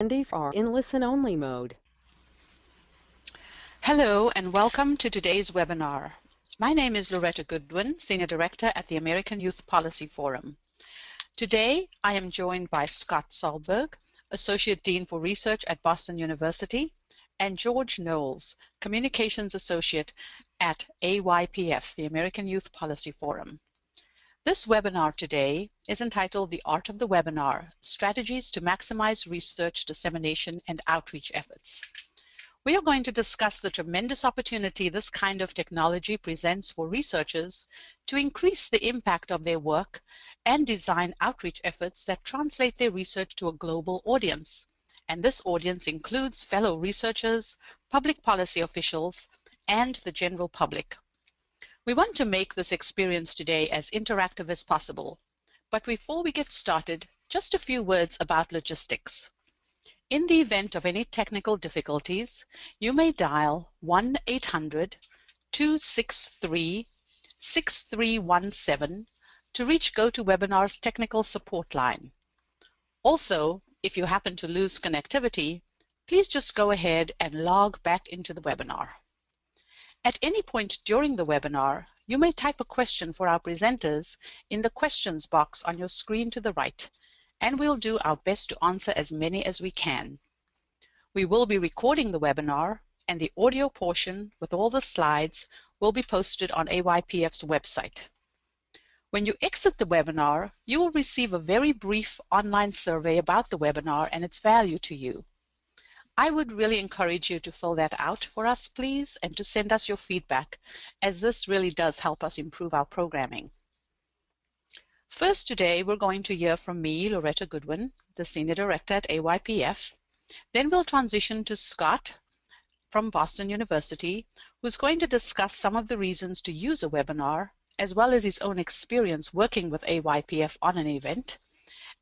Attendees are in listen-only mode. Hello and welcome to today's webinar. My name is Loretta Goodwin, Senior Director at the American Youth Policy Forum. Today I am joined by Scott Solberg, Associate Dean for Research at Boston University, and George Knowles, Communications Associate at AYPF, the American Youth Policy Forum. This webinar today is entitled The Art of the Webinar: Strategies to Maximize Research Dissemination and Outreach Efforts. We are going to discuss the tremendous opportunity this kind of technology presents for researchers to increase the impact of their work and design outreach efforts that translate their research to a global audience. And this audience includes fellow researchers, public policy officials, and the general public. We want to make this experience today as interactive as possible. But before we get started, just a few words about logistics. In the event of any technical difficulties, you may dial 1-800-263-6317 to reach GoToWebinar's technical support line. Also, if you happen to lose connectivity, please just go ahead and log back into the webinar. At any point during the webinar, you may type a question for our presenters in the questions box on your screen to the right, and we'll do our best to answer as many as we can. We will be recording the webinar, and the audio portion with all the slides will be posted on AYPF's website. When you exit the webinar, you will receive a very brief online survey about the webinar and its value to you. I would really encourage you to fill that out for us, please, and to send us your feedback, as this really does help us improve our programming. First today, we're going to hear from me, Loretta Goodwin, the Senior Director at AYPF. Then we'll transition to Scott from Boston University, who's going to discuss some of the reasons to use a webinar, as well as his own experience working with AYPF on an event.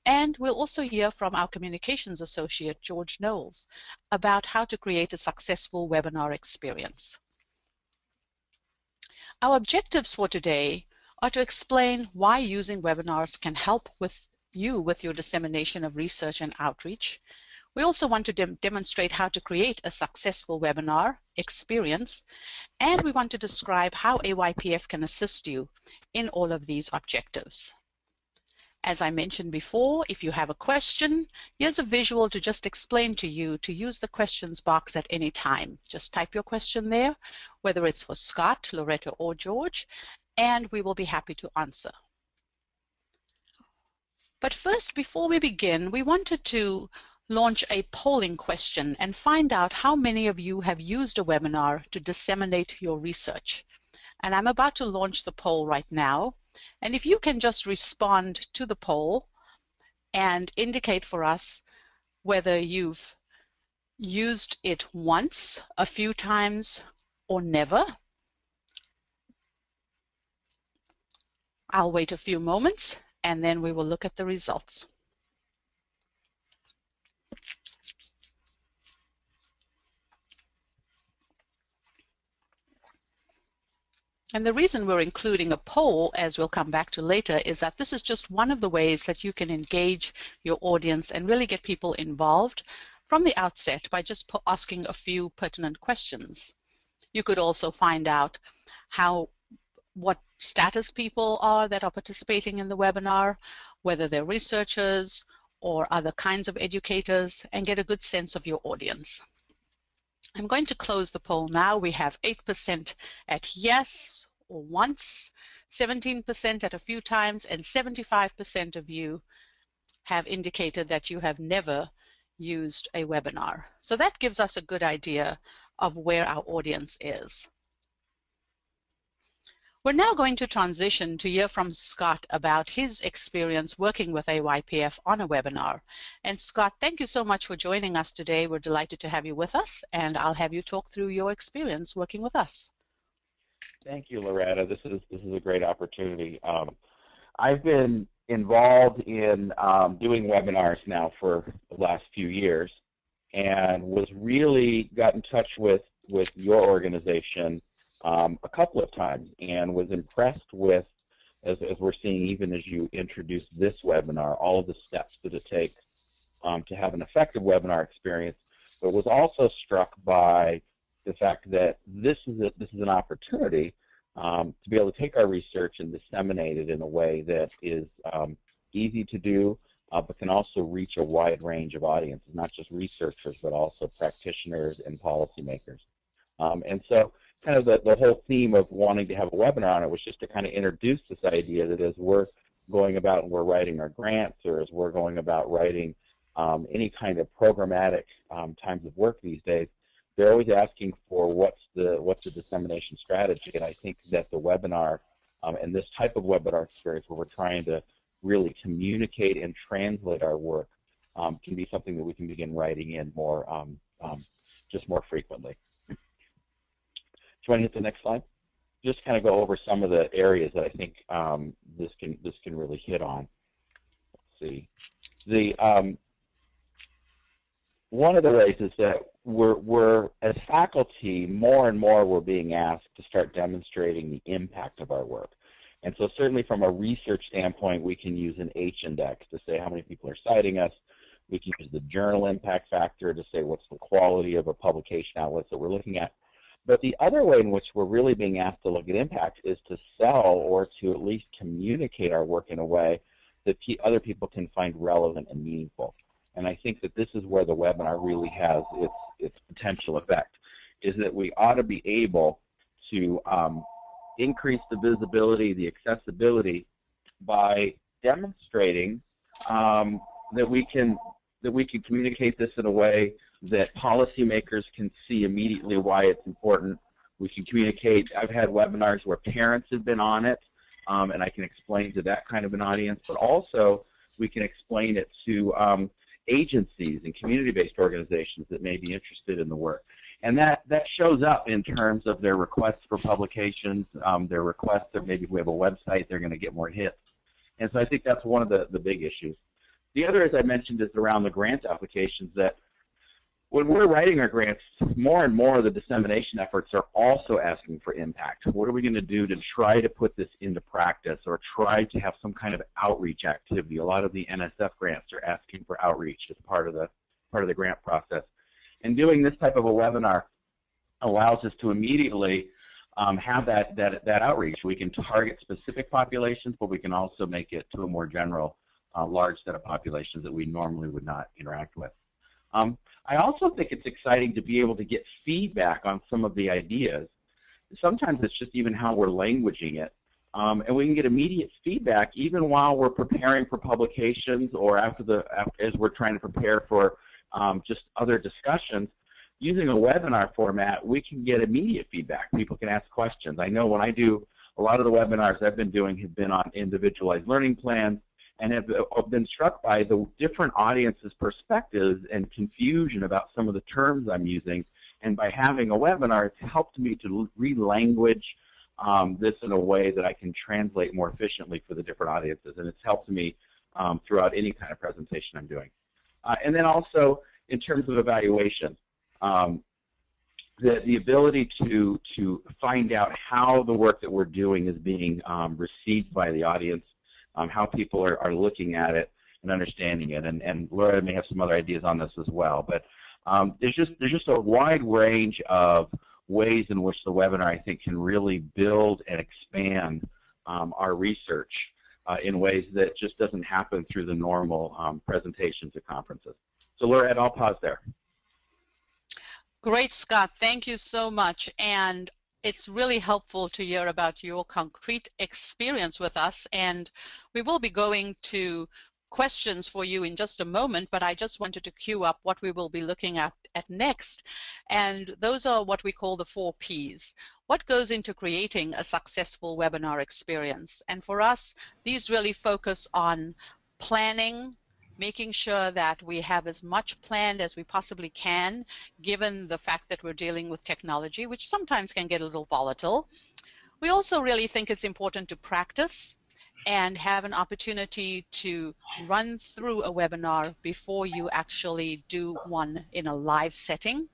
And we'll also hear from our Communications Associate, George Knowles, about how to create a successful webinar experience. Our objectives for today are to explain why using webinars can help with your dissemination of research and outreach. We also want to demonstrate how to create a successful webinar experience, and we want to describe how AYPF can assist you in all of these objectives. As I mentioned before, if you have a question, here's a visual to just explain to you to use the questions box at any time. Just type your question there, whether it's for Scott, Loretta, or George, and we will be happy to answer. But first, before we begin, we wanted to launch a polling question and find out how many of you have used a webinar to disseminate your research. And I'm about to launch the poll right now. And if you can just respond to the poll and indicate for us whether you've used it once, a few times, or never. I'll wait a few moments and then we will look at the results. And the reason we're including a poll, as we'll come back to later, is that this is just one of the ways that you can engage your audience and really get people involved from the outset by just asking a few pertinent questions. You could also find out what status people are that are participating in the webinar, whether they're researchers or other kinds of educators, and get a good sense of your audience. I'm going to close the poll now. We have 8% at yes or once, 17% at a few times, and 75% of you have indicated that you have never used a webinar. So that gives us a good idea of where our audience is. We're now going to transition to hear from Scott about his experience working with AYPF on a webinar. And Scott, thank you so much for joining us today. We're delighted to have you with us, and I'll have you talk through your experience working with us. Thank you, Loretta. This is a great opportunity. I've been involved in doing webinars now for the last few years, and got in touch with your organization a couple of times, and was impressed with, as we're seeing even as you introduce this webinar, all of the steps that it takes to have an effective webinar experience, but was also struck by the fact that this is an opportunity to be able to take our research and disseminate it in a way that is easy to do, but can also reach a wide range of audiences, not just researchers, but also practitioners and policymakers. And so kind of the whole theme of wanting to have a webinar on it was just to kind of introduce this idea that as we're going about and we're writing our grants, or as we're going about writing any kind of programmatic times of work these days, they're always asking for what's the dissemination strategy. And I think that the webinar and this type of webinar experience where we're trying to really communicate and translate our work can be something that we can begin writing in more, just more frequently. Do you want to hit the next slide? Just kind of go over some of the areas that I think this can really hit on. Let's see. One of the ways is that we're as faculty, more and more we're being asked to start demonstrating the impact of our work. And so certainly from a research standpoint, we can use an H-index to say how many people are citing us. We can use the journal impact factor to say what's the quality of a publication outlets that we're looking at. But the other way in which we're really being asked to look at impact is to sell or to at least communicate our work in a way that other people can find relevant and meaningful. And I think that this is where the webinar really has its potential effect, is that we ought to be able to increase the visibility, the accessibility by demonstrating that we can communicate this in a way that policymakers can see immediately why it's important. We can communicate. I've had webinars where parents have been on it, and I can explain to that kind of an audience, but also we can explain it to agencies and community-based organizations that may be interested in the work. And that shows up in terms of their requests for publications, their requests that maybe we have a website, they're going to get more hits. And so I think that's one of the big issues. The other, as I mentioned, is around the grant applications, that when we're writing our grants, more and more of the dissemination efforts are also asking for impact. What are we going to do to try to put this into practice or try to have some kind of outreach activity? A lot of the NSF grants are asking for outreach as part of the grant process. And doing this type of a webinar allows us to immediately have that outreach. We can target specific populations, but we can also make it to a more general, large set of populations that we normally would not interact with. I also think it's exciting to be able to get feedback on some of the ideas. Sometimes it's just even how we're languaging it. And we can get immediate feedback even while we're preparing for publications or as we're trying to prepare for just other discussions. Using a webinar format, we can get immediate feedback. People can ask questions. I know when I do a lot of the webinars I've been doing have been on individualized learning plans, and have been struck by the different audiences' perspectives and confusion about some of the terms I'm using. And by having a webinar, it's helped me to re-language this in a way that I can translate more efficiently for the different audiences, and it's helped me throughout any kind of presentation I'm doing. And then also, in terms of evaluation, the ability to find out how the work that we're doing is being received by the audience, how people are looking at it and understanding it, and Laura may have some other ideas on this as well. But there's just a wide range of ways in which the webinar, I think, can really build and expand our research in ways that just doesn't happen through the normal presentations at conferences. So Loretta, I'll pause there. Great, Scott. Thank you so much. And it's really helpful to hear about your concrete experience with us. And we will be going to questions for you in just a moment, but I just wanted to queue up what we will be looking at next. And those are what we call the 4 Ps. What goes into creating a successful webinar experience? And for us, these really focus on planning, making sure that we have as much planned as we possibly can, given the fact that we're dealing with technology, which sometimes can get a little volatile. We also really think it's important to practice and have an opportunity to run through a webinar before you actually do one in a live setting.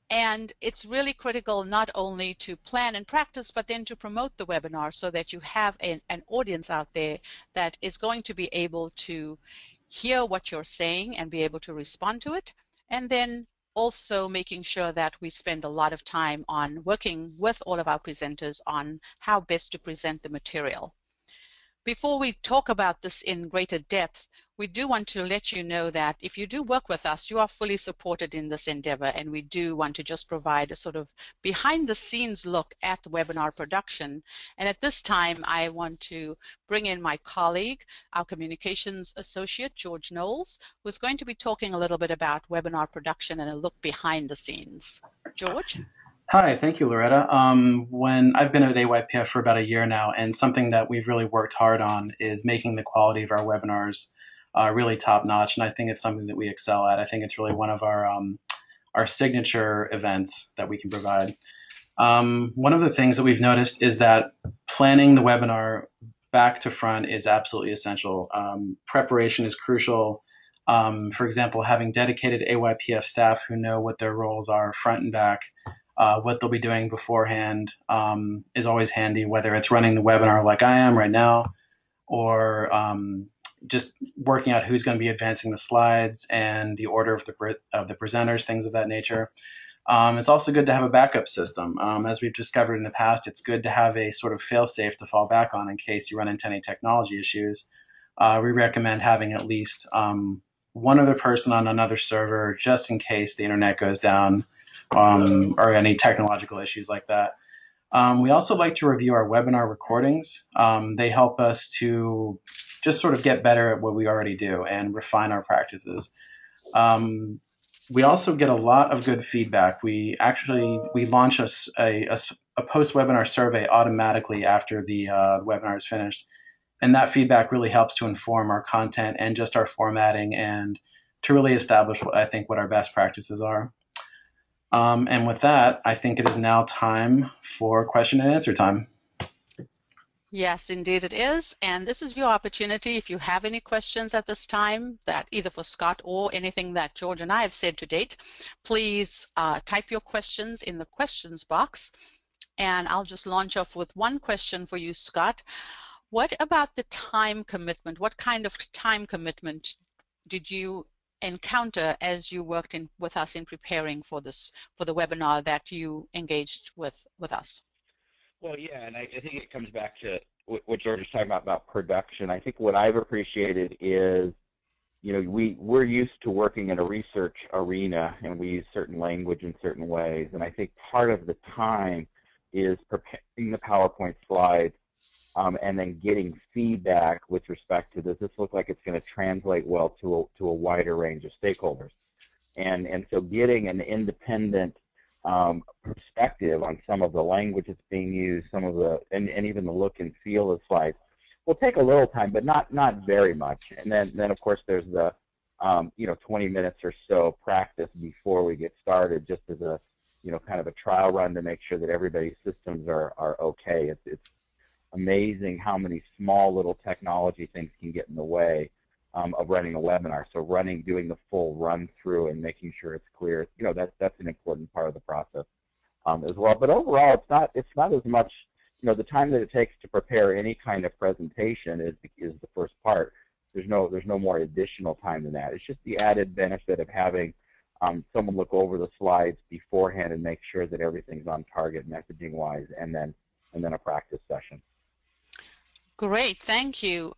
And it's really critical not only to plan and practice, but then to promote the webinar so that you have an audience out there that is going to be able to hear what you're saying and be able to respond to it, and then also making sure that we spend a lot of time on working with all of our presenters on how best to present the material. Before we talk about this in greater depth, we do want to let you know that if you do work with us, you are fully supported in this endeavor, and we do want to just provide a sort of behind the scenes look at webinar production. And at this time, I want to bring in my colleague, our communications associate, George Knowles, who's going to be talking a little bit about webinar production and a look behind the scenes. George? Hi, thank you, Loretta. When I've been at AYPF for about a year now, and something that we've really worked hard on is making the quality of our webinars really top notch, and I think it's something that we excel at. I think it's really one of our signature events that we can provide. One of the things that we've noticed is that planning the webinar back to front is absolutely essential. Preparation is crucial. For example, having dedicated AYPF staff who know what their roles are front and back, what they'll be doing beforehand is always handy, whether it's running the webinar like I am right now, or just working out who's going to be advancing the slides and the order of the presenters, things of that nature. It's also good to have a backup system. As we've discovered in the past, it's good to have a sort of fail-safe to fall back on in case you run into any technology issues. We recommend having at least one other person on another server just in case the internet goes down or any technological issues like that. We also like to review our webinar recordings. They help us to just sort of get better at what we already do and refine our practices. We also get a lot of good feedback. We launch a post-webinar survey automatically after the webinar is finished. And that feedback really helps to inform our content and just our formatting and to really establish what our best practices are. And with that, I think it is now time for question and answer time. Yes, indeed it is. And this is your opportunity. If you have any questions at this time, that either for Scott or anything that George and I have said to date, please type your questions in the questions box. And I'll just launch off with one question for you, Scott. What about the time commitment? What kind of time commitment did you encounter as you worked with us in preparing for the webinar that you engaged with us? Well, yeah, and I think it comes back to what George was talking about production. I think what I've appreciated is, we're used to working in a research arena, and we use certain language in certain ways. And I think part of the time is preparing the PowerPoint slides and then getting feedback with respect to, does this look like it's going to translate well to a wider range of stakeholders? And so getting an independent perspective on some of the language that's being used, some of the and even the look and feel of slides will take a little time, but not very much. And then of course there's the 20 minutes or so practice before we get started, just as a kind of a trial run to make sure that everybody's systems are okay. It's amazing how many small little technology things can get in the way of running a webinar. So doing the full run through and making sure it's clear, that's an important part of the process as well. But overall, it's not as much, the time that it takes to prepare any kind of presentation is the first part. There's no more additional time than that. It's just the added benefit of having someone look over the slides beforehand and make sure that everything's on target messaging wise, and then a practice session. Great, thank you.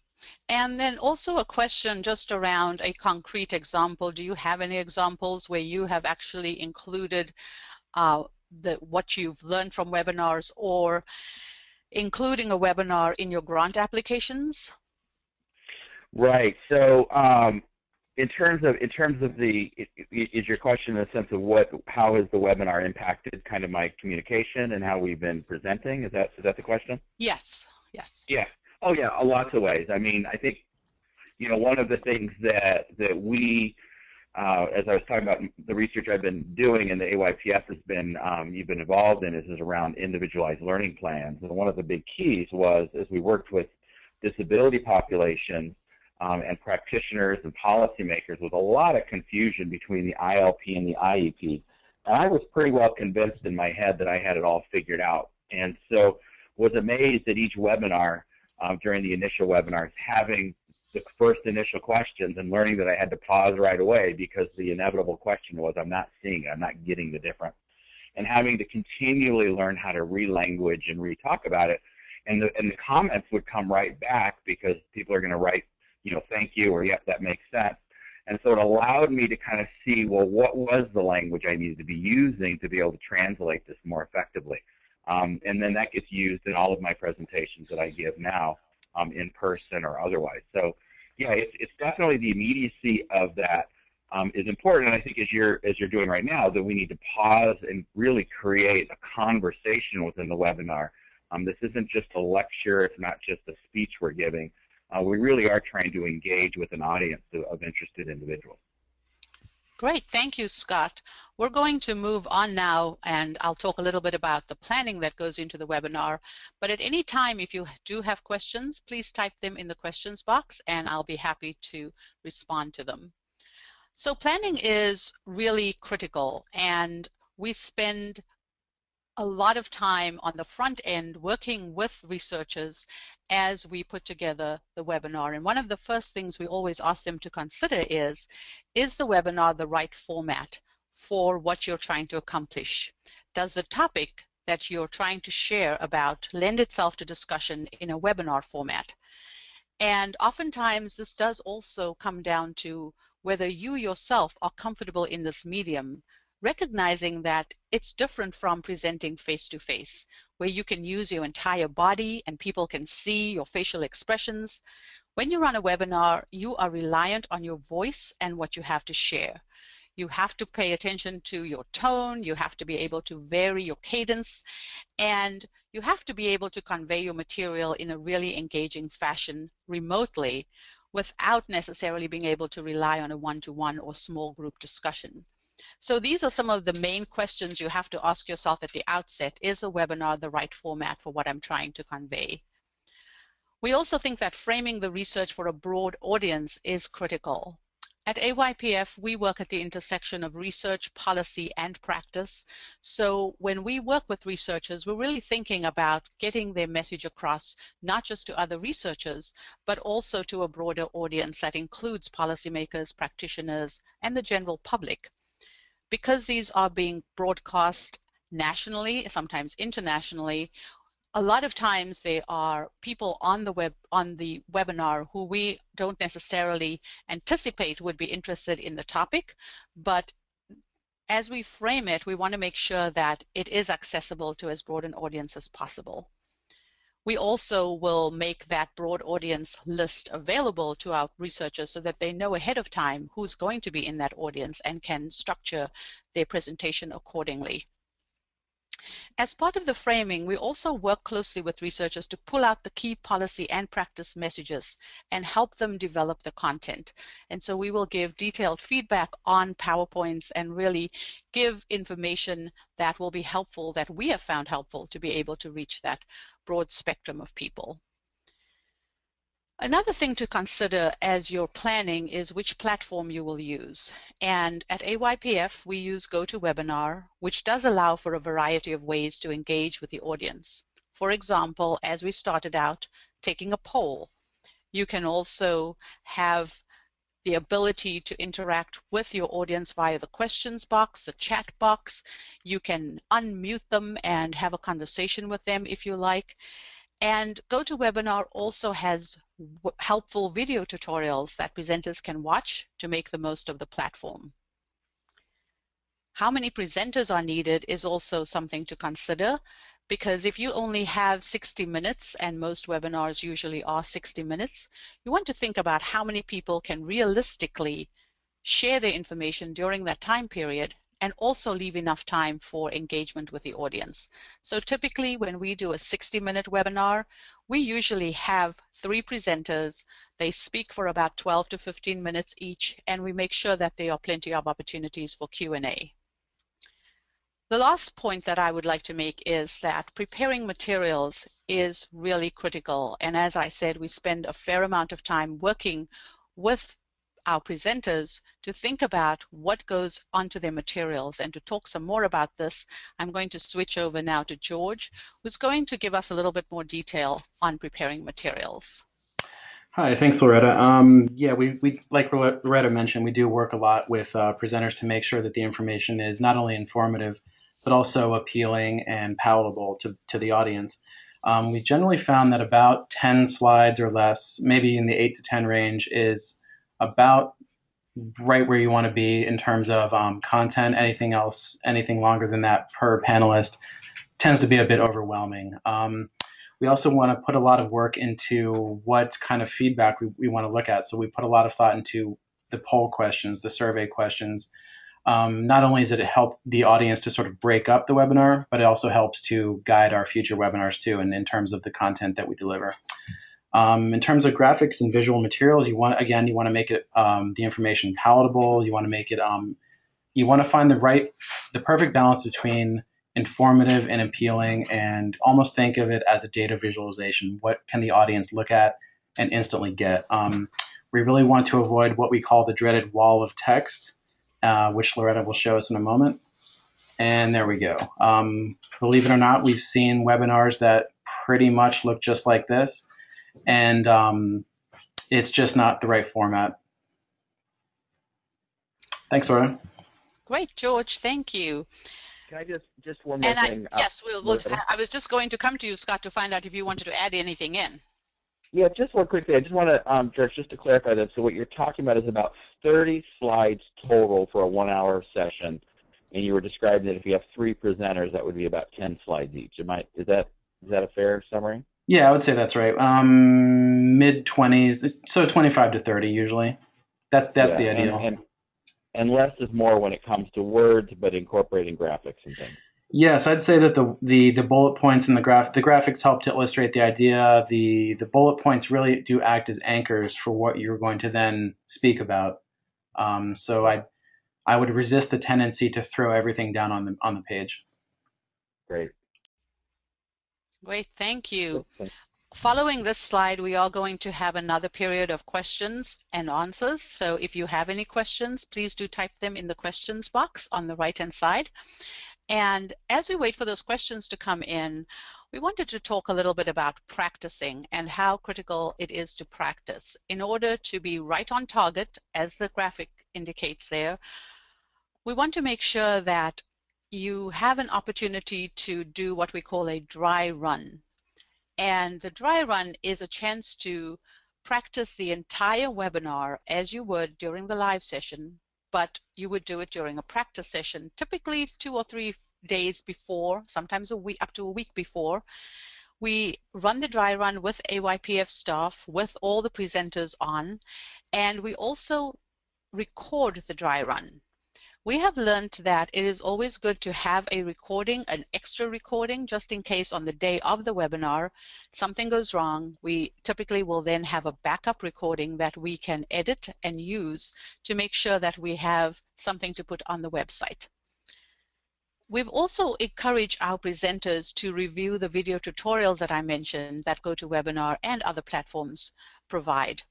And then also a question just around a concrete example. Do you have any examples where you have actually included what you've learned from webinars, or including a webinar in your grant applications? Right. So in terms of is your question in the sense of how has the webinar impacted kind of my communication and how we've been presenting? Is that the question? Yes. Yes. Yeah. Oh yeah, lots of ways. I mean, I think one of the things that we as I was talking about the research I've been doing and the AYPF has been you've been involved in is around individualized learning plans. And one of the big keys was, as we worked with disability populations and practitioners and policymakers, with a lot of confusion between the ILP and the IEP. And I was pretty well convinced in my head that I had it all figured out. And so was amazed at each webinar during the initial webinars having the first initial questions and learning that I had to pause right away because the inevitable question was, I'm not seeing it, I'm not getting the difference. And having to continually learn how to re-language and re-talk about it. And the comments would come right back because people are going to write, thank you, or yep, that makes sense. And so it allowed me to kind of see, well, what was the language I needed to be using to be able to translate this more effectively? And then that gets used in all of my presentations that I give now, in person or otherwise. So, yeah, it's definitely the immediacy of that is important. And I think as you're doing right now, that we need to pause and really create a conversation within the webinar. This isn't just a lecture. It's not just a speech we're giving. We really are trying to engage with an audience of interested individuals. Great, thank you, Scott. We're going to move on now, and I'll talk a little bit about the planning that goes into the webinar. But at any time, if you do have questions, please type them in the questions box, and I'll be happy to respond to them. So planning is really critical, and we spend a lot of time on the front end working with researchers as we put together the webinar. And one of the first things we always ask them to consider is the webinar the right format for what you're trying to accomplish? Does the topic that you're trying to share about lend itself to discussion in a webinar format? And oftentimes this does also come down to whether you yourself are comfortable in this medium, recognizing that it's different from presenting face-to-face, where you can use your entire body and people can see your facial expressions. When you run a webinar, you are reliant on your voice and what you have to share. You have to pay attention to your tone, you have to be able to vary your cadence, and you have to be able to convey your material in a really engaging fashion remotely without necessarily being able to rely on a one-to-one or small group discussion. So these are some of the main questions you have to ask yourself at the outset. Is a webinar the right format for what I'm trying to convey? We also think that framing the research for a broad audience is critical. At AYPF, we work at the intersection of research, policy, and practice. So when we work with researchers, we're really thinking about getting their message across, not just to other researchers, but also to a broader audience that includes policymakers, practitioners, and the general public. Because these are being broadcast nationally, sometimes internationally, a lot of times there are people on the webinar who we don't necessarily anticipate would be interested in the topic, but as we frame it, we want to make sure that it is accessible to as broad an audience as possible. We also will make that broad audience list available to our researchers so that they know ahead of time who's going to be in that audience and can structure their presentation accordingly. As part of the framing, we also work closely with researchers to pull out the key policy and practice messages and help them develop the content. And so we will give detailed feedback on PowerPoints and really give information that will be helpful, that we have found helpful to be able to reach that broad spectrum of people. Another thing to consider as you're planning is which platform you will use. And at AYPF, we use GoToWebinar, which does allow for a variety of ways to engage with the audience. For example, as we started out, taking a poll. You can also have the ability to interact with your audience via the questions box, the chat box. You can unmute them and have a conversation with them if you like. And GoToWebinar also has helpful video tutorials that presenters can watch to make the most of the platform. How many presenters are needed is also something to consider, because if you only have 60 minutes, and most webinars usually are 60 minutes, you want to think about how many people can realistically share their information during that time period and also leave enough time for engagement with the audience. So typically when we do a 60-minute webinar, we usually have 3 presenters. They speak for about 12 to 15 minutes each, and we make sure that there are plenty of opportunities for Q&A. The last point that I would like to make is that preparing materials is really critical. And as I said, we spend a fair amount of time working with our presenters to think about what goes onto their materials. And to talk some more about this, I'm going to switch over now to George, who's going to give us a little bit more detail on preparing materials. Hi, thanks, Loretta. Yeah, we like Loretta mentioned, we do work a lot with presenters to make sure that the information is not only informative, but also appealing and palatable to the audience. We generally found that about 10 slides or less, maybe in the 8 to 10 range, is about right where you want to be in terms of content. Anything else, anything longer than that per panelist tends to be a bit overwhelming. We also want to put a lot of work into what kind of feedback we want to look at. So we put a lot of thought into the poll questions, the survey questions. Not only does it help the audience to sort of break up the webinar, but it also helps to guide our future webinars too, and in terms of the content that we deliver. In terms of graphics and visual materials, you want to make it the information palatable. You want to make it you want to find the perfect balance between informative and appealing, and almost think of it as a data visualization. What can the audience look at and instantly get? We really want to avoid what we call the dreaded wall of text, which Loretta will show us in a moment. And there we go. Believe it or not, we've seen webinars that pretty much look just like this, and it's just not the right format. Thanks, Loretta. Great, George. Thank you. Can I just one more thing? Yes, I was just going to come to you, Scott, to find out if you wanted to add anything in. Yeah, just one quick thing. I just want to, George, just to clarify this. So what you're talking about is about 30 slides total for a 1-hour session, and you were describing that if you have 3 presenters, that would be about 10 slides each. Is that a fair summary? Yeah, I would say that's right. Mid 20s, so 25 to 30 usually. That's Yeah, the ideal. and less is more when it comes to words, but incorporating graphics and things. Yes, I'd say that the bullet points and the graphics help to illustrate the idea. The bullet points really do act as anchors for what you're going to then speak about. So I would resist the tendency to throw everything down on the page. Great. Great, thank you. Thanks. Following this slide, we are going to have another period of questions and answers. So if you have any questions, please do type them in the questions box on the right-hand side. And as we wait for those questions to come in, we wanted to talk a little bit about practicing and how critical it is to practice. In order to be right on target, as the graphic indicates there, we want to make sure that you have an opportunity to do what we call a dry run. And the dry run is a chance to practice the entire webinar as you would during the live session, but you would do it during a practice session, typically 2 or 3 days before, sometimes a week, up to a week before. We run the dry run with AYPF staff, with all the presenters on, and we also record the dry run. We have learned that it is always good to have a recording, an extra recording, just in case on the day of the webinar something goes wrong. We typically will then have a backup recording that we can edit and use to make sure that we have something to put on the website. We've also encouraged our presenters to review the video tutorials that I mentioned that GoToWebinar and other platforms provide.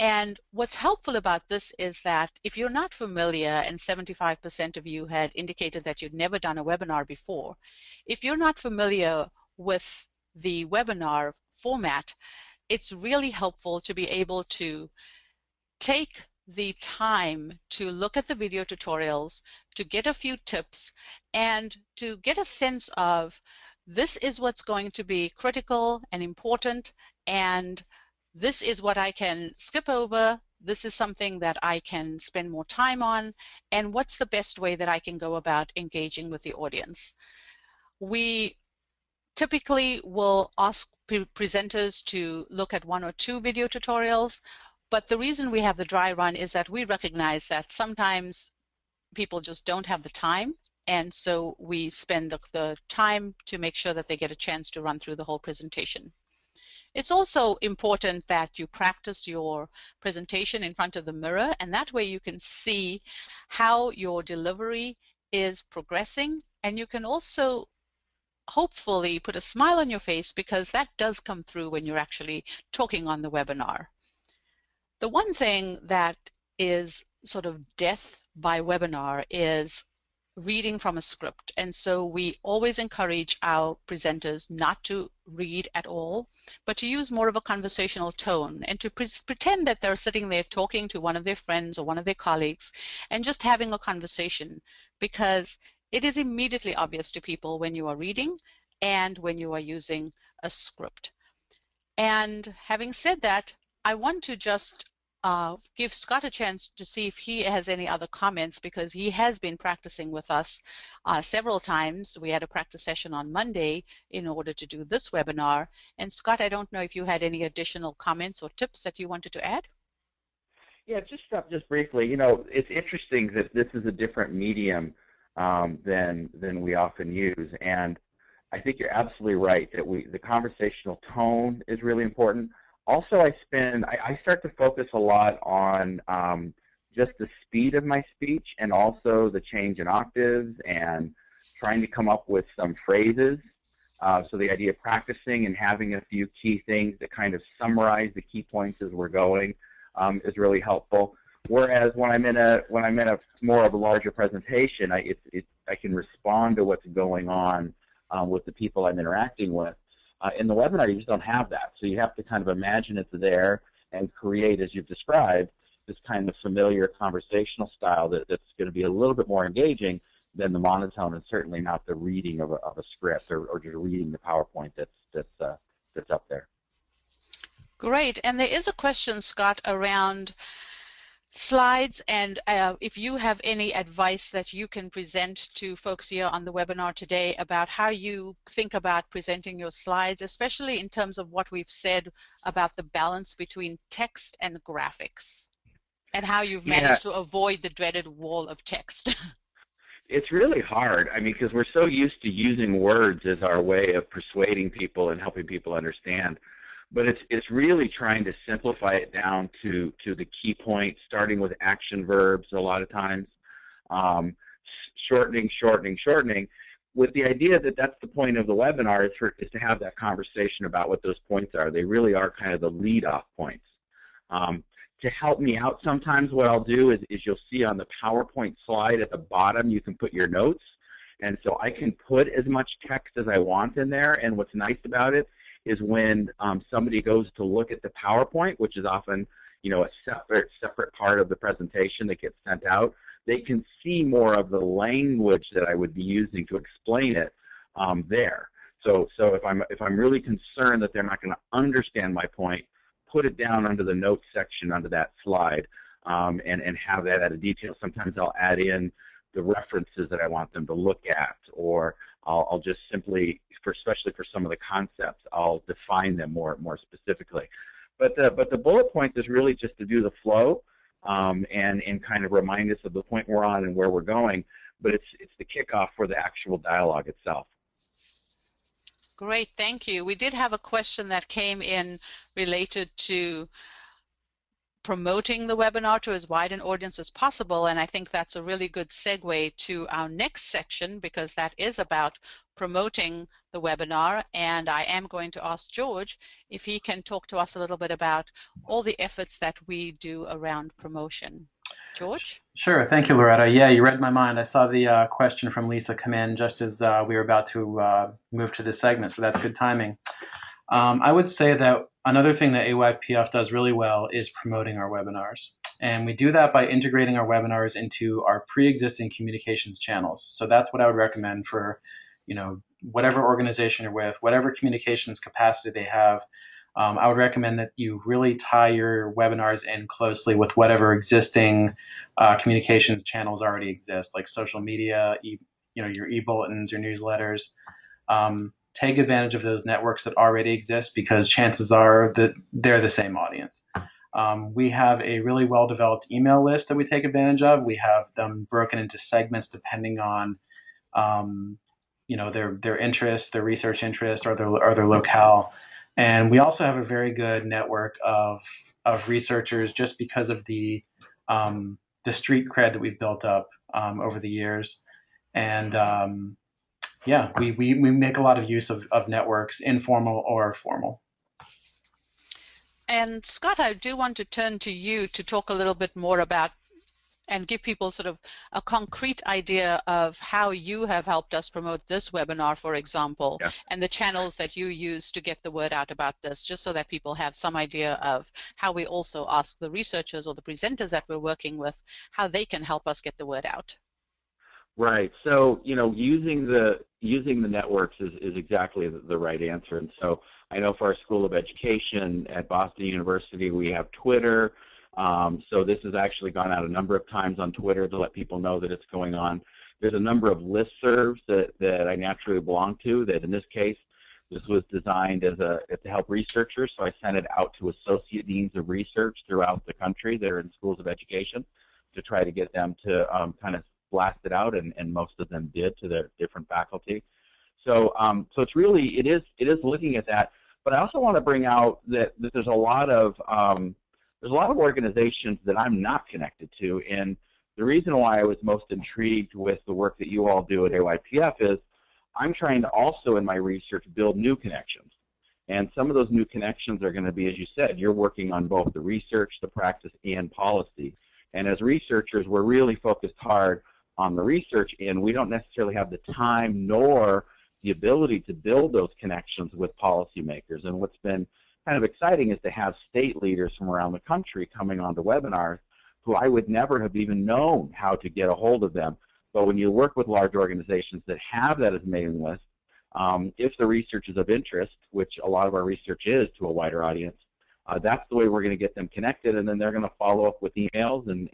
And what's helpful about this is that if you're not familiar, and 75% of you had indicated that you'd never done a webinar before, if you're not familiar with the webinar format, it's really helpful to be able to take the time to look at the video tutorials, to get a few tips, and to get a sense of this is what's going to be critical and important, and this is what I can skip over, this is something that I can spend more time on, and what's the best way that I can go about engaging with the audience. We typically will ask presenters to look at 1 or 2 video tutorials, but the reason we have the dry run is that we recognize that sometimes people just don't have the time, and so we spend the time to make sure that they get a chance to run through the whole presentation. It's also important that you practice your presentation in front of the mirror, and that way you can see how your delivery is progressing, and you can also hopefully put a smile on your face, because that does come through when you're actually talking on the webinar. The one thing that is sort of death by webinar is reading from a script. And so we always encourage our presenters not to read at all, but to use more of a conversational tone and to pretend that they're sitting there talking to one of their friends or one of their colleagues and just having a conversation, because it is immediately obvious to people when you are reading and when you are using a script. And having said that, I want to just give Scott a chance to see if he has any other comments, because he has been practicing with us several times. We had a practice session on Monday in order to do this webinar. And Scott, I don't know if you had any additional comments or tips that you wanted to add? Yeah, just briefly. It's interesting that this is a different medium than we often use, and I think you're absolutely right that the conversational tone is really important. Also, I start to focus a lot on just the speed of my speech, and also the change in octaves, and trying to come up with some phrases. So the idea of practicing and having a few key things that kind of summarize the key points as we're going is really helpful. Whereas when I'm in a more of a larger presentation, I can respond to what's going on with the people I'm interacting with. In the webinar, you just don't have that. So you have to kind of imagine it's there and create, as you've described, this kind of familiar conversational style that's going to be a little bit more engaging than the monotone, and certainly not the reading of a script or just reading the PowerPoint that's up there. Great. And there is a question, Scott, around slides, and if you have any advice that you can present to folks here on the webinar today about how you think about presenting your slides, especially in terms of what we've said about the balance between text and graphics, and how you've managed to avoid the dreaded wall of text. It's really hard. I mean, because we're so used to using words as our way of persuading people and helping people understand. But it's really trying to simplify it down to the key points, starting with action verbs a lot of times, shortening, with the idea that that's the point of the webinar, is to have that conversation about what those points are. They really are kind of the lead-off points. To help me out sometimes, what I'll do is you'll see on the PowerPoint slide at the bottom, you can put your notes. And so I can put as much text as I want in there, and what's nice about it is when somebody goes to look at the PowerPoint, which is often, a separate part of the presentation that gets sent out, they can see more of the language that I would be using to explain it there. So if I'm really concerned that they're not going to understand my point, put it down under the notes section under that slide, and have that at a detail. Sometimes I'll add in the references that I want them to look at, or I'll just simply, especially for some of the concepts, I'll define them more specifically. But the bullet point is really just to do the flow and kind of remind us of the point we're on and where we're going. But it's the kickoff for the actual dialogue itself. Great, thank you. We did have a question that came in related to promoting the webinar to as wide an audience as possible, and I think that's a really good segue to our next section, because that is about promoting the webinar. And I am going to ask George if he can talk to us a little bit about all the efforts that we do around promotion. George? Sure. Thank you, Loretta. Yeah, you read my mind. I saw the question from Lisa come in just as we were about to move to this segment, so that's good timing. I would say that another thing that AYPF does really well is promoting our webinars. And we do that by integrating our webinars into our pre-existing communications channels. So that's what I would recommend for, whatever organization you're with, whatever communications capacity they have. I would recommend that you really tie your webinars in closely with whatever existing communications channels already exist, like social media, your e-bulletins, your newsletters. Take advantage of those networks that already exist, because chances are that they're the same audience. We have a really well-developed email list that we take advantage of. We have them broken into segments depending on, their interest, their research interest, or their locale. And we also have a very good network of researchers, just because of the street cred that we've built up over the years. And yeah, we make a lot of use of networks, informal or formal. And Scott, I do want to turn to you to talk a little bit more about and give people sort of a concrete idea of how you have helped us promote this webinar, for example, Yeah. and the channels that you use to get the word out about this, just so that people have some idea of how we also ask the researchers or the presenters that we're working with how they can help us get the word out. Right. So, using the networks is exactly the right answer. And so I know for our School of Education at Boston University, we have Twitter. So this has actually gone out a number of times on Twitter to let people know that it's going on. There's a number of listservs that I naturally belong to that in this case, this was designed to help researchers. So I sent it out to associate deans of research throughout the country that are in schools of education to try to get them to kind of blast it out, and most of them did to their different faculty. So it's really, it is looking at that. But I also want to bring out that there's a lot of organizations that I'm not connected to, and the reason why I was most intrigued with the work that you all do at AYPF is I'm trying to also in my research build new connections. And some of those new connections are going to be, as you said, you're working on both the research, the practice, and policy. And as researchers, we're really focused hard on the research, and we don't necessarily have the time nor the ability to build those connections with policymakers. And what's been kind of exciting is to have state leaders from around the country coming onto webinars who I would never have even known how to get a hold of them. But when you work with large organizations that have that as a mailing list, if the research is of interest, which a lot of our research is to a wider audience, that's the way we're going to get them connected, and then they're going to follow up with emails, and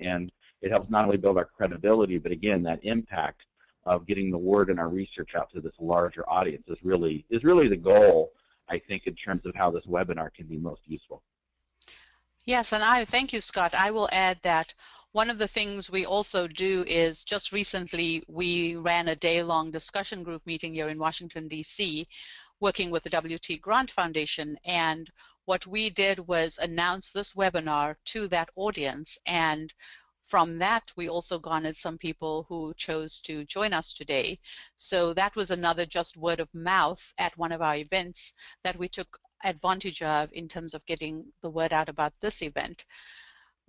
it helps not only build our credibility, but again, that impact of getting the word and our research out to this larger audience is really the goal, I think, in terms of how this webinar can be most useful. Yes, and I thank you, Scott. I will add that one of the things we also do is just recently we ran a day-long discussion group meeting here in Washington, D.C., working with the WT Grant Foundation, and what we did was announce this webinar to that audience, and from that we also garnered some people who chose to join us today. So that was another just word of mouth at one of our events that we took advantage of in terms of getting the word out about this event.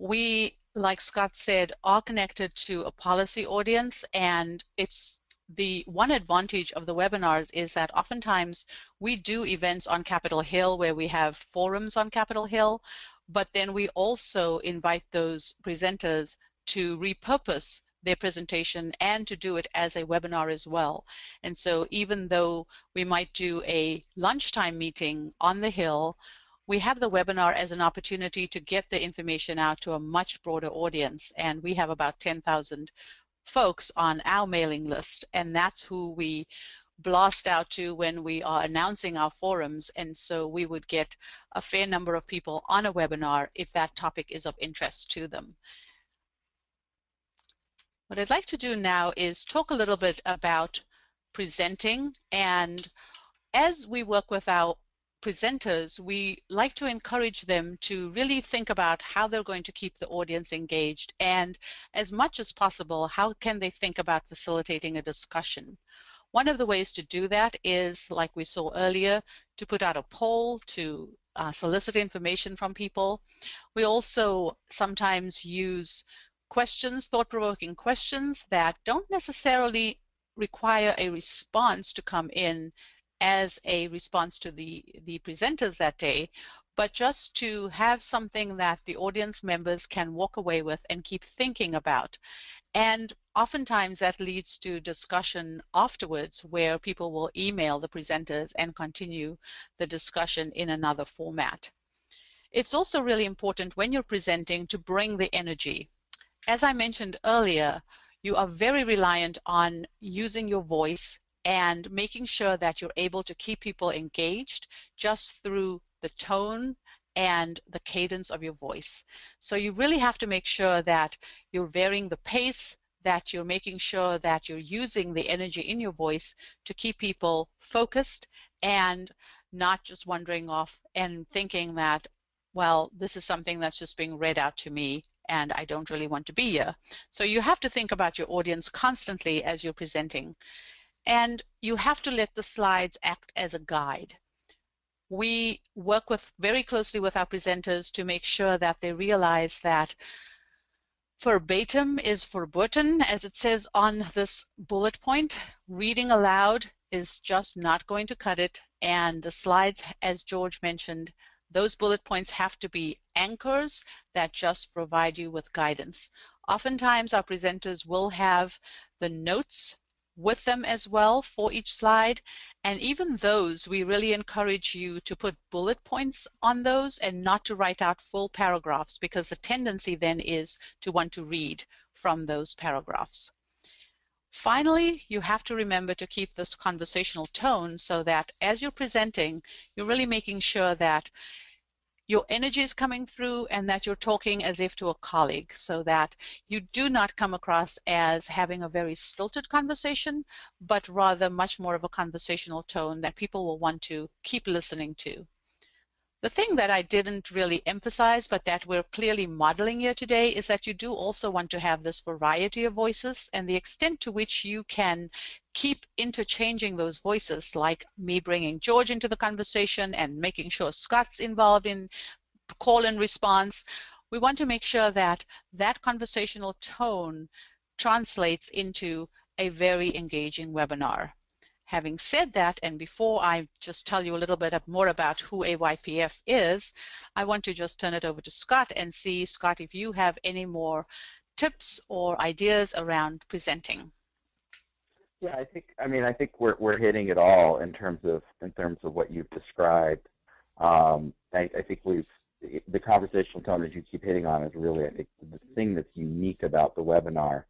We, like Scott said, are connected to a policy audience, and it's the one advantage of the webinars is that oftentimes we do events on Capitol Hill where we have forums on Capitol Hill, but then we also invite those presenters to repurpose their presentation and to do it as a webinar as well. And so even though we might do a lunchtime meeting on the Hill, we have the webinar as an opportunity to get the information out to a much broader audience. And we have about 10,000 folks on our mailing list, and that's who we blast out to when we are announcing our forums. And so we would get a fair number of people on a webinar if that topic is of interest to them. What I'd like to do now is talk a little bit about presenting, and as we work with our presenters, we like to encourage them to really think about how they're going to keep the audience engaged, and as much as possible, how can they think about facilitating a discussion. One of the ways to do that is, like we saw earlier, to put out a poll to solicit information from people. We also sometimes use questions, thought-provoking questions that don't necessarily require a response to come in as a response to the presenters that day, but just to have something that the audience members can walk away with and keep thinking about. And oftentimes that leads to discussion afterwards where people will email the presenters and continue the discussion in another format. It's also really important when you're presenting to bring the energy. As I mentioned earlier, you are very reliant on using your voice and making sure that you're able to keep people engaged just through the tone and the cadence of your voice. So you really have to make sure that you're varying the pace, that you're making sure that you're using the energy in your voice to keep people focused and not just wandering off and thinking that, well, this is something that's just being read out to me and I don't really want to be here. So you have to think about your audience constantly as you're presenting. And you have to let the slides act as a guide. We work very closely with our presenters to make sure that they realize that Verbatim is verboten, as it says on this bullet point. Reading aloud is just not going to cut it. And the slides, as George mentioned, those bullet points have to be anchors that just provide you with guidance. Oftentimes, our presenters will have the notes with them as well for each slide. And even those, we really encourage you to put bullet points on those and not to write out full paragraphs, because the tendency then is to want to read from those paragraphs. Finally, you have to remember to keep this conversational tone so that as you're presenting, you're really making sure that your energy is coming through and that you're talking as if to a colleague, so that you do not come across as having a very stilted conversation, but rather much more of a conversational tone that people will want to keep listening to. The thing that I didn't really emphasize, but that we're clearly modeling here today, is that you do also want to have this variety of voices, and the extent to which you can keep interchanging those voices, like me bringing George into the conversation and making sure Scott's involved in call and response. We want to make sure that that conversational tone translates into a very engaging webinar. Having said that, and before I just tell you a little bit more about who AYPF is, I want to just turn it over to Scott and see, Scott, if you have any more tips or ideas around presenting. Yeah, I think we're hitting it all in terms of what you've described. I think the conversational tone that you keep hitting on is really, I think, the thing that's unique about the webinar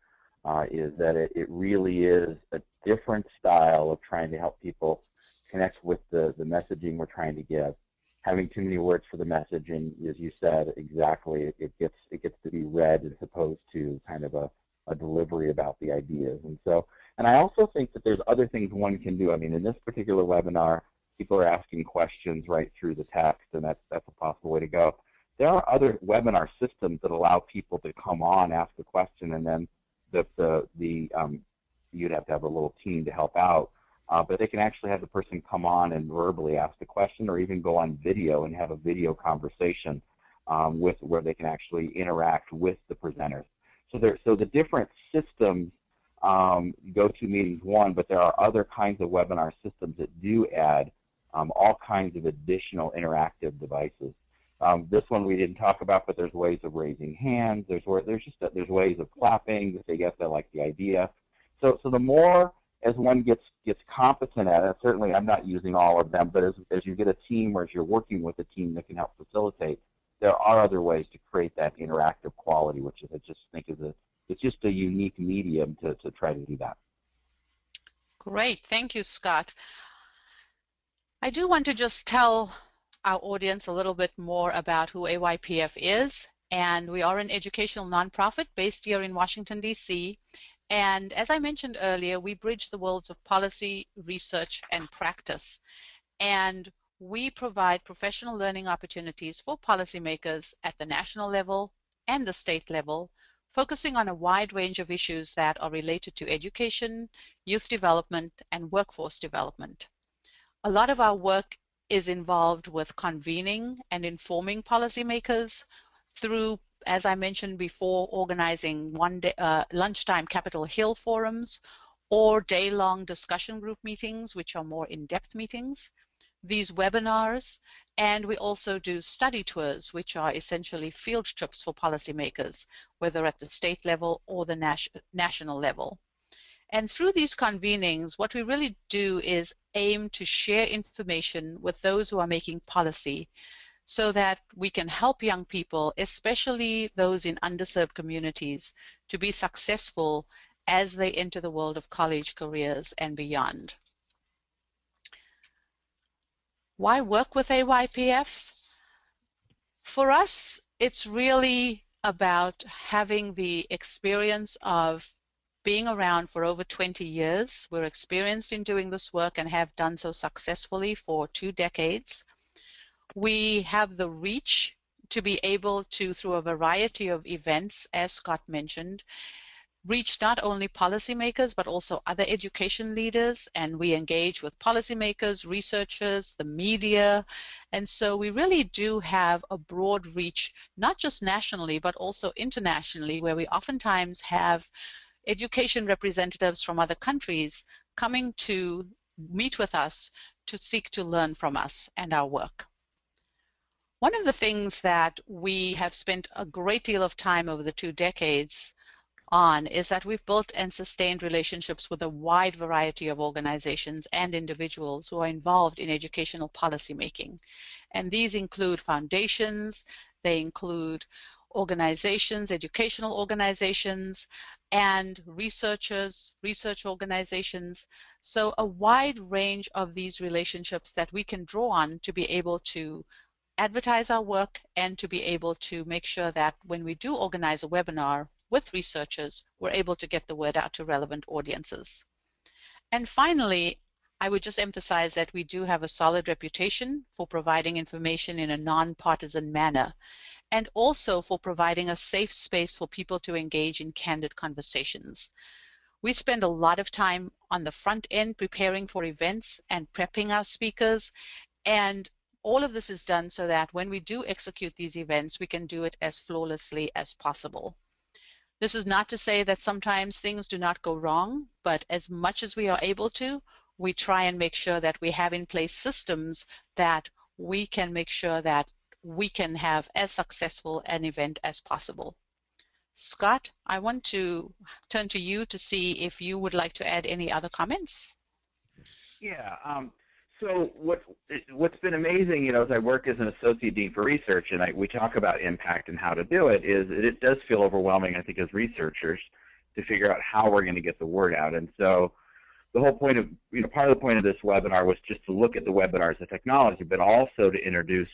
is that it really is a different style of trying to help people connect with the messaging we're trying to give. Having too many words for the message, and as you said, exactly, it gets to be read as opposed to kind of a delivery about the ideas. And I also think that there's other things one can do. I mean, in this particular webinar, people are asking questions right through the text, and that's a possible way to go. There are other webinar systems that allow people to come on, ask a question, and then you'd have to have a little team to help out, but they can actually have the person come on and verbally ask the question, or even go on video and have a video conversation where they can actually interact with the presenters. So the different systems, GoToMeeting's one, but there are other kinds of webinar systems that do add all kinds of additional interactive devices. This one we didn't talk about, but there's ways of raising hands. There's ways of clapping if they get that, like the idea. So the more as one gets competent at it, certainly I'm not using all of them, but as you get a team, or as you're working with a team that can help facilitate, there are other ways to create that interactive quality, which I just think it's just a unique medium to try to do that. Great, thank you, Scott. I do want to just tell our audience a little bit more about who AYPF is. And we are an educational nonprofit based here in Washington, D.C. And as I mentioned earlier, we bridge the worlds of policy, research, and practice. And we provide professional learning opportunities for policymakers at the national level and the state level, focusing on a wide range of issues that are related to education, youth development, and workforce development. A lot of our work is involved with convening and informing policymakers through, as I mentioned before, organizing lunchtime Capitol Hill forums or day-long discussion group meetings, which are more in-depth meetings, these webinars, and we also do study tours, which are essentially field trips for policymakers, whether at the state level or the national level. And through these convenings, what we really do is aim to share information with those who are making policy so that we can help young people, especially those in underserved communities, to be successful as they enter the world of college careers and beyond. Why work with AYPF? For us, it's really about having the experience of being around for over 20 years. We're experienced in doing this work and have done so successfully for 2 decades. We have the reach to be able to, through a variety of events, as Scott mentioned, reach not only policymakers, but also other education leaders. And we engage with policymakers, researchers, the media. And so we really do have a broad reach, not just nationally, but also internationally, where we oftentimes have education representatives from other countries coming to meet with us to seek to learn from us and our work. One of the things that we have spent a great deal of time over the 2 decades on is that we've built and sustained relationships with a wide variety of organizations and individuals who are involved in educational policymaking. And these include foundations, they include organizations, educational organizations, and researchers, research organizations. So a wide range of these relationships that we can draw on to be able to advertise our work and to be able to make sure that when we do organize a webinar with researchers, we're able to get the word out to relevant audiences. And finally, I would just emphasize that we do have a solid reputation for providing information in a non-partisan manner, and also for providing a safe space for people to engage in candid conversations. We spend a lot of time on the front end preparing for events and prepping our speakers, and all of this is done so that when we do execute these events, we can do it as flawlessly as possible. This is not to say that sometimes things do not go wrong, but as much as we are able to, we try and make sure that we have in place systems that we can make sure that we can have as successful an event as possible. Scott, I want to turn to you to see if you would like to add any other comments. Yeah. So what's been amazing, as I work as an associate dean for research, and we talk about impact and how to do it, is it does feel overwhelming, I think, as researchers to figure out how we're going to get the word out. And so the whole point of, part of the point of this webinar was just to look at the webinar as a technology, but also to introduce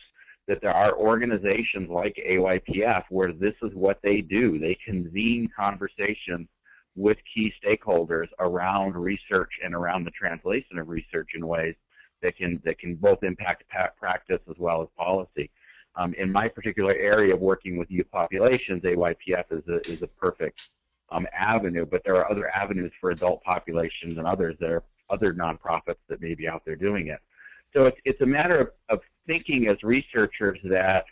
that there are organizations like AYPF where this is what they do. They convene conversations with key stakeholders around research and around the translation of research in ways that can both impact practice as well as policy. In my particular area of working with youth populations, AYPF is a perfect avenue, but there are other avenues for adult populations and others that are other nonprofits that may be out there doing it. So it's a matter of thinking as researchers that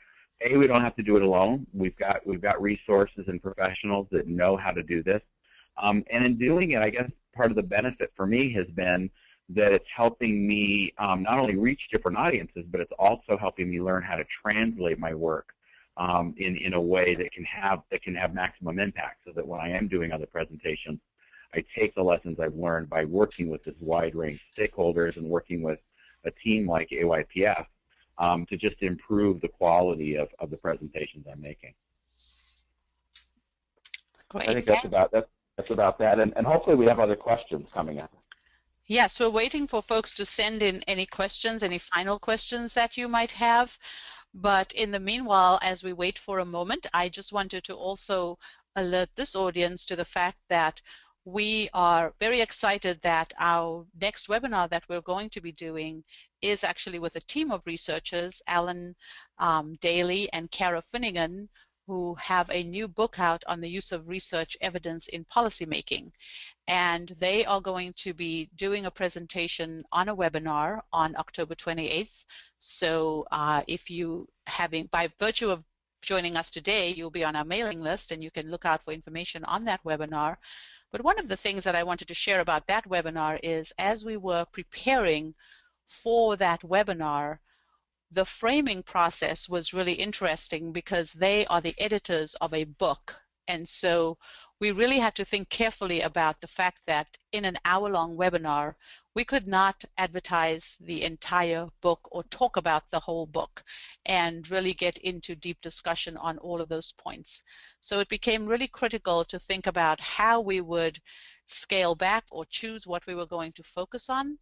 we don't have to do it alone. We've got resources and professionals that know how to do this. And in doing it, I guess part of the benefit for me has been that it's helping me not only reach different audiences, but it's also helping me learn how to translate my work in a way that can have maximum impact, so that when I am doing other presentations, I take the lessons I've learned by working with this wide range of stakeholders and working with a team like AYPF to just improve the quality of the presentations I'm making. Great. I think that's about that, and hopefully we have other questions coming up. Yes, we're waiting for folks to send in any questions, any final questions that you might have. But in the meanwhile, as we wait for a moment, I just wanted to also alert this audience to the fact that we are very excited that our next webinar that we're going to be doing is actually with a team of researchers, Alan Daly and Cara Finnegan, who have a new book out on the use of research evidence in policymaking. And they are going to be doing a presentation on a webinar on October 28th. So if you by virtue of joining us today, you'll be on our mailing list and you can look out for information on that webinar. But one of the things that I wanted to share about that webinar is, as we were preparing for that webinar, the framing process was really interesting because they are the editors of a book. And so we really had to think carefully about the fact that in an hour-long webinar, we could not advertise the entire book or talk about the whole book and really get into deep discussion on all of those points. So it became really critical to think about how we would scale back or choose what we were going to focus on,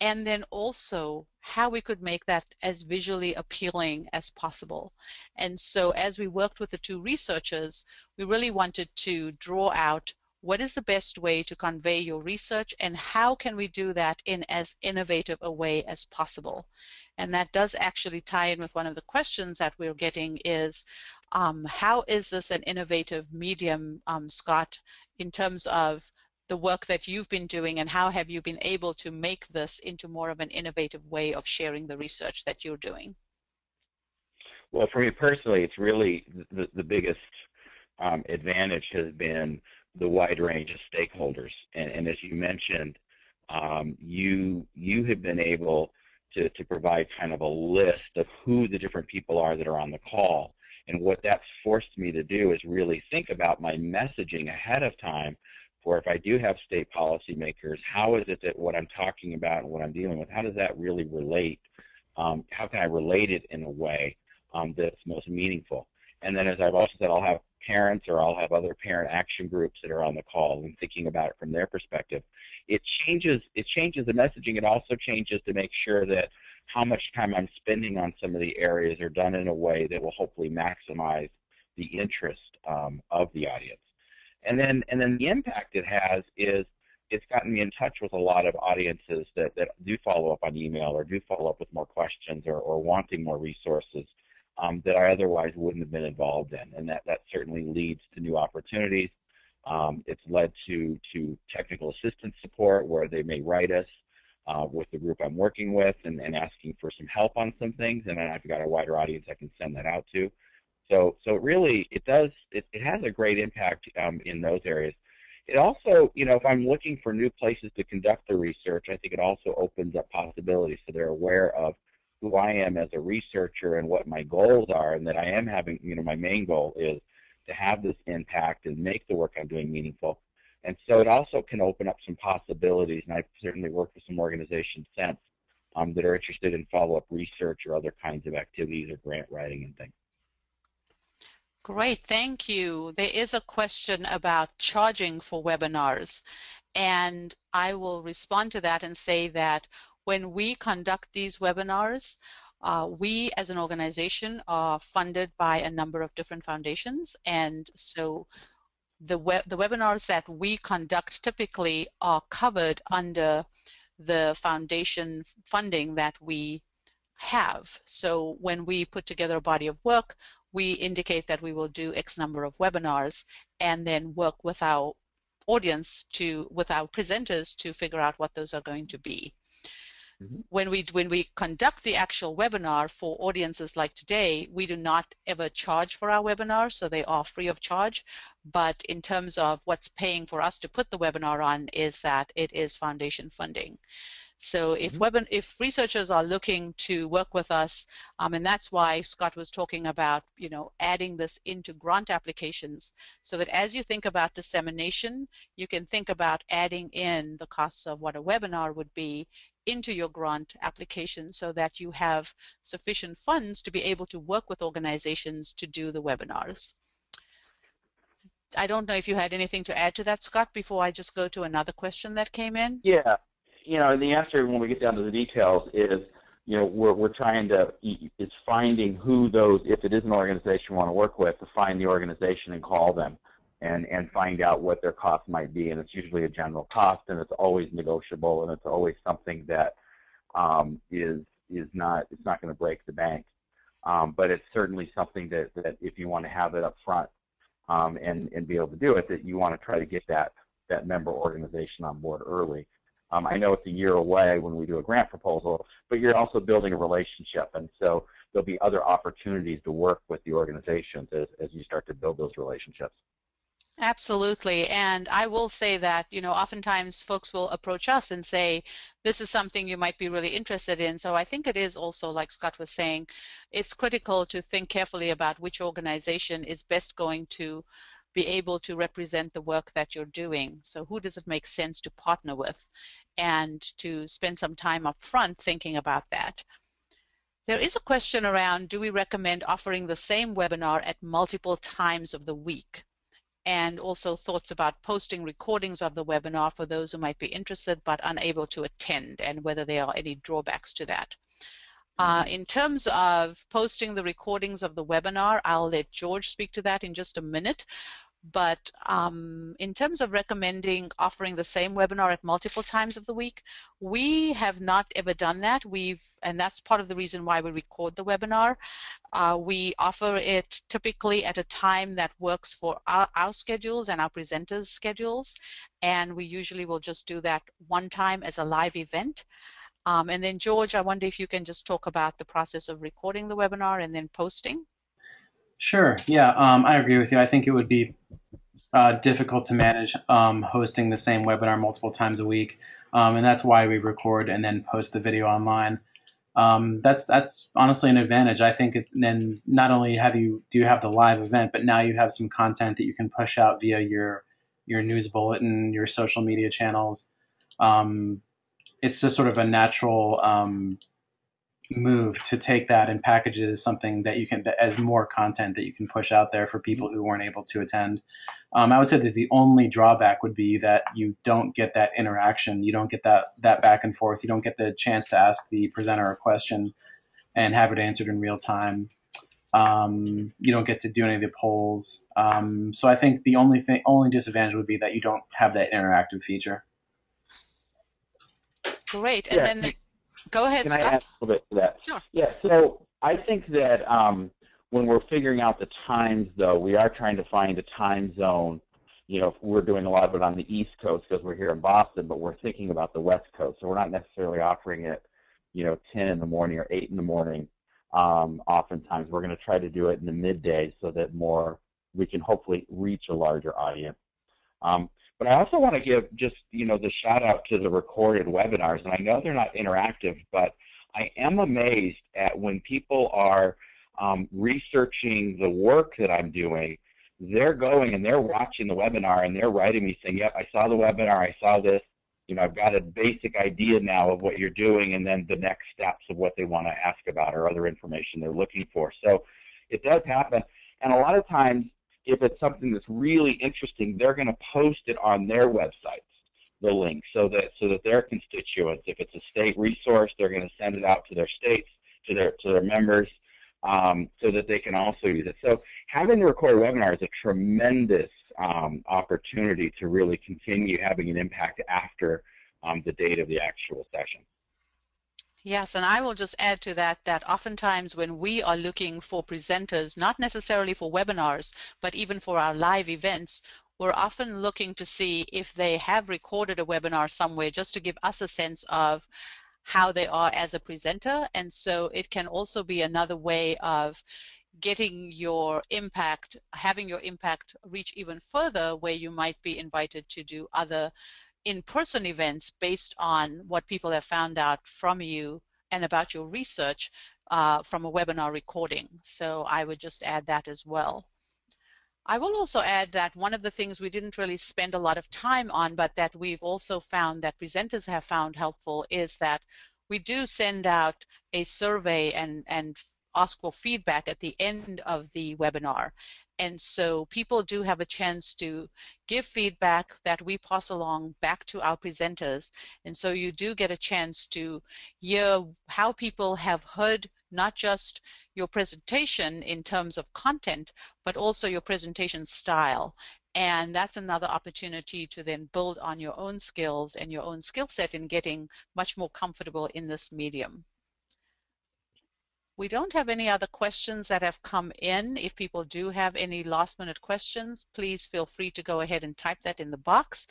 and then also how we could make that as visually appealing as possible. And so as we worked with the two researchers, we really wanted to draw out what is the best way to convey your research and how can we do that in as innovative a way as possible. And that does actually tie in with one of the questions that we're getting is, how is this an innovative medium, Scott, in terms of the work that you've been doing, and how have you been able to make this into more of an innovative way of sharing the research that you're doing? Well, for me personally, it's really the biggest advantage has been the wide range of stakeholders. And as you mentioned, you have been able to provide kind of a list of who the different people are that are on the call. And what that's forced me to do is really think about my messaging ahead of time for if I do have state policymakers, how is it that what I'm talking about and what I'm dealing with, how does that really relate? How can I relate it in a way that's most meaningful? And then, as I've also said, I'll have parents or I'll have other parent action groups that are on the call and thinking about it from their perspective. It changes the messaging. It also changes to make sure that how much time I'm spending on some of the areas are done in a way that will hopefully maximize the interest of the audience. And then the impact it has is it's gotten me in touch with a lot of audiences that do follow up on email or do follow up with more questions or wanting more resources that I otherwise wouldn't have been involved in. And that certainly leads to new opportunities. It's led to technical assistance support where they may write us with the group I'm working with and asking for some help on some things. And then I've got a wider audience I can send that out to. So really, it has a great impact in those areas. It also, if I'm looking for new places to conduct the research, I think it also opens up possibilities so they're aware of who I am as a researcher and what my goals are, and that I am having, my main goal is to have this impact and make the work I'm doing meaningful. And so it also can open up some possibilities, and I've certainly worked with some organizations since that are interested in follow-up research or other kinds of activities or grant writing and things. Great, thank you. There is a question about charging for webinars, and I will respond to that and say that when we conduct these webinars, we as an organization are funded by a number of different foundations, and so the webinars that we conduct typically are covered under the foundation funding that we have. So when we put together a body of work, we indicate that we will do X number of webinars and then work with our audience with our presenters to figure out what those are going to be. Mm-hmm. When we conduct the actual webinar for audiences like today, we do not ever charge for our webinars, so they are free of charge. But in terms of what's paying for us to put the webinar on is that it is foundation funding. So if researchers are looking to work with us, and that's why Scott was talking about, adding this into grant applications, so that as you think about dissemination, you can think about adding in the costs of what a webinar would be into your grant application so that you have sufficient funds to be able to work with organizations to do the webinars. I don't know if you had anything to add to that, Scott, before I just go to another question that came in. Yeah. The answer when we get down to the details is, we're trying to, it's finding who those, if it is an organization we want to work with, to find the organization and call them and find out what their cost might be. And it's usually a general cost, and it's always negotiable, and it's always something that is not, it's not going to break the bank. But it's certainly something that if you want to have it up front and be able to do it, that you want to try to get that member organization on board early. I know it's a year away when we do a grant proposal, but you're also building a relationship, and so there'll be other opportunities to work with the organizations as you start to build those relationships. Absolutely, and I will say that, oftentimes folks will approach us and say, this is something you might be really interested in. So I think it is also, like Scott was saying, it's critical to think carefully about which organization is best going to be able to represent the work that you're doing. So who does it make sense to partner with, and to spend some time up front thinking about that. There is a question around, do we recommend offering the same webinar at multiple times of the week? And also thoughts about posting recordings of the webinar for those who might be interested but unable to attend, and whether there are any drawbacks to that. In terms of posting the recordings of the webinar, I'll let George speak to that in just a minute. But in terms of recommending offering the same webinar at multiple times of the week, we have not ever done that. And that's part of the reason why we record the webinar. We offer it typically at a time that works for our schedules and our presenters' schedules, and we usually will just do that one time as a live event. And then George, I wonder if you can just talk about the process of recording the webinar and then posting. Sure. Yeah, I agree with you. I think it would be difficult to manage hosting the same webinar multiple times a week, and that's why we record and then post the video online. That's honestly an advantage. I think then not only do you have the live event, but now you have some content that you can push out via your news bulletin, your social media channels. It's just sort of a natural move to take that and package it as something that you can, as more content that you can push out there for people who weren't able to attend. I would say that the only drawback would be that you don't get that interaction. You don't get that back and forth. You don't get the chance to ask the presenter a question and have it answered in real time. You don't get to do any of the polls. So I think the only disadvantage would be that you don't have that interactive feature. Great. And Yeah. then go ahead, Can I Scott. add a little bit to that? Sure. Yeah, so I think that when we're figuring out the times, though, we are trying to find a time zone. You know, we're doing a lot of it on the East Coast because we're here in Boston, but we're thinking about the West Coast. So we're not necessarily offering it, 10 in the morning or 8 in the morning. Oftentimes, we're going to try to do it in the midday so that we can hopefully reach a larger audience. But I also want to give just, the shout out to the recorded webinars. And I know they're not interactive, but I am amazed at when people are researching the work that I'm doing, they're going and they're watching the webinar and they're writing me saying, yep, I saw the webinar, I saw this, I've got a basic idea now of what you're doing, and then the next steps of what they want to ask about or other information they're looking for. So it does happen. And a lot of times, if it's something that's really interesting, they're going to post it on their websites, the link, so that their constituents, if it's a state resource, they're going to send it out to their states, to their members, so that they can also use it. So having the recorded webinar is a tremendous opportunity to really continue having an impact after the date of the actual session. Yes, and I will just add to that oftentimes when we are looking for presenters, not necessarily for webinars, but even for our live events, we're often looking to see if they have recorded a webinar somewhere just to give us a sense of how they are as a presenter. And so it can also be another way of getting your impact, having your impact reach even further, where you might be invited to do other in-person events based on what people have found out from you and about your research from a webinar recording. So I would just add that as well. I will also add that one of the things we didn't really spend a lot of time on, but that we've also found that presenters have found helpful, is that we do send out a survey and ask for feedback at the end of the webinar. And so people do have a chance to give feedback that we pass along back to our presenters. And so you do get a chance to hear how people have heard not just your presentation in terms of content, but also your presentation style. And that's another opportunity to then build on your own skills and your own skill set in getting much more comfortable in this medium. We don't have any other questions that have come in. If people do have any last-minute questions, please feel free to go ahead and type that in the box.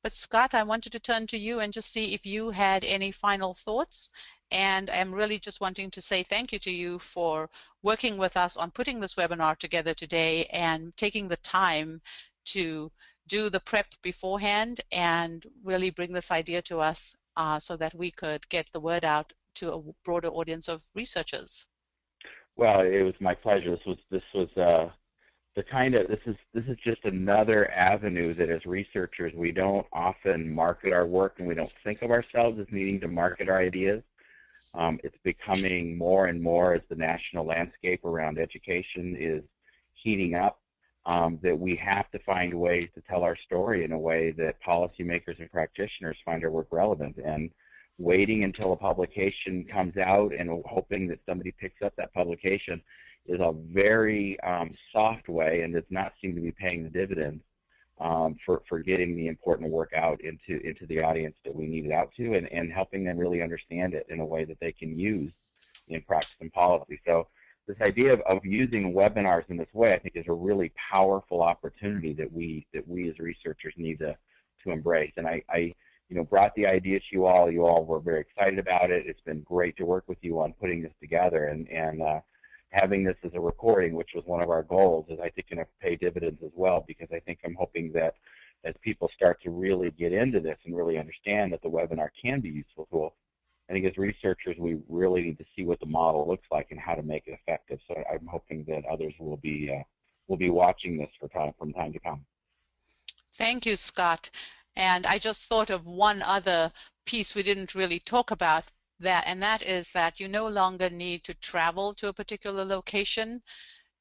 But Scott, I wanted to turn to you and just see if you had any final thoughts. And I'm really just wanting to say thank you to you for working with us on putting this webinar together today and taking the time to do the prep beforehand and really bring this idea to us so that we could get the word out to a broader audience of researchers. Well, it was my pleasure. This is just another avenue that as researchers we don't often market our work, and we don't think of ourselves as needing to market our ideas. It's becoming more and more, as the national landscape around education is heating up, that we have to find ways to tell our story in a way that policymakers and practitioners find our work relevant. And waiting until a publication comes out and hoping that somebody picks up that publication is a very soft way and does not seem to be paying the dividends for getting the important work out into the audience that we need it out to, and helping them really understand it in a way that they can use in practice and policy. So this idea of using webinars in this way, I think, is a really powerful opportunity that we as researchers need to embrace. And I brought the idea to you all. You all were very excited about it. It's been great to work with you on putting this together, and having this as a recording, which was one of our goals, is I think going to pay dividends as well, because I'm hoping that as people start to really get into this and really understand that the webinar can be a useful tool, I think as researchers we really need to see what the model looks like and how to make it effective. So I'm hoping that others will be watching this from time to come. Thank you, Scott. And I just thought of one other piece we didn't really talk about, and that is that you no longer need to travel to a particular location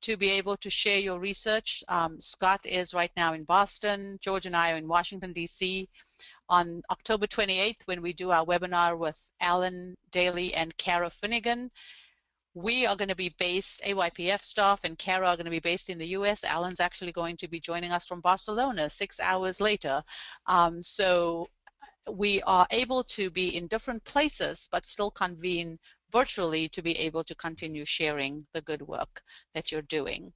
to be able to share your research. Scott is right now in Boston. George and I are in Washington, D.C. On October 28th, when we do our webinar with Alan Daly and Kara Finnegan, we are going to be based, AYPF staff and Kara are going to be based in the US. Alan's actually going to be joining us from Barcelona 6 hours later. So we are able to be in different places, but still convene virtually to be able to continue sharing the good work that you're doing.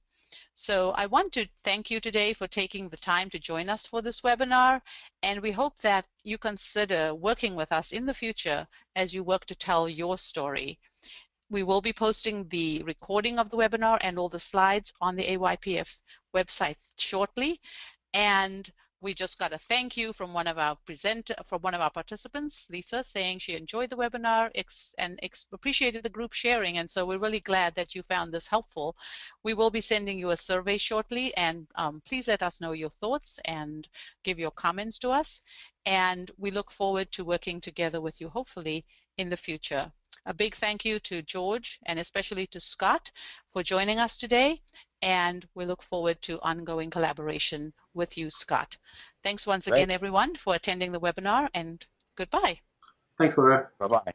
So I want to thank you today for taking the time to join us for this webinar, and we hope that you consider working with us in the future as you work to tell your story. We will be posting the recording of the webinar and all the slides on the AYPF website shortly. And we just got a thank you from one of our participants, Lisa, saying she enjoyed the webinar and appreciated the group sharing. And so we're really glad that you found this helpful. We will be sending you a survey shortly, and please let us know your thoughts and give your comments to us. And we look forward to working together with you, hopefully, in the future. A big thank you to George and especially to Scott for joining us today, and we look forward to ongoing collaboration with you, Scott. Thanks once again, everyone, for attending the webinar, and goodbye. Thanks, Laura. Bye-bye.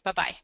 Bye-bye.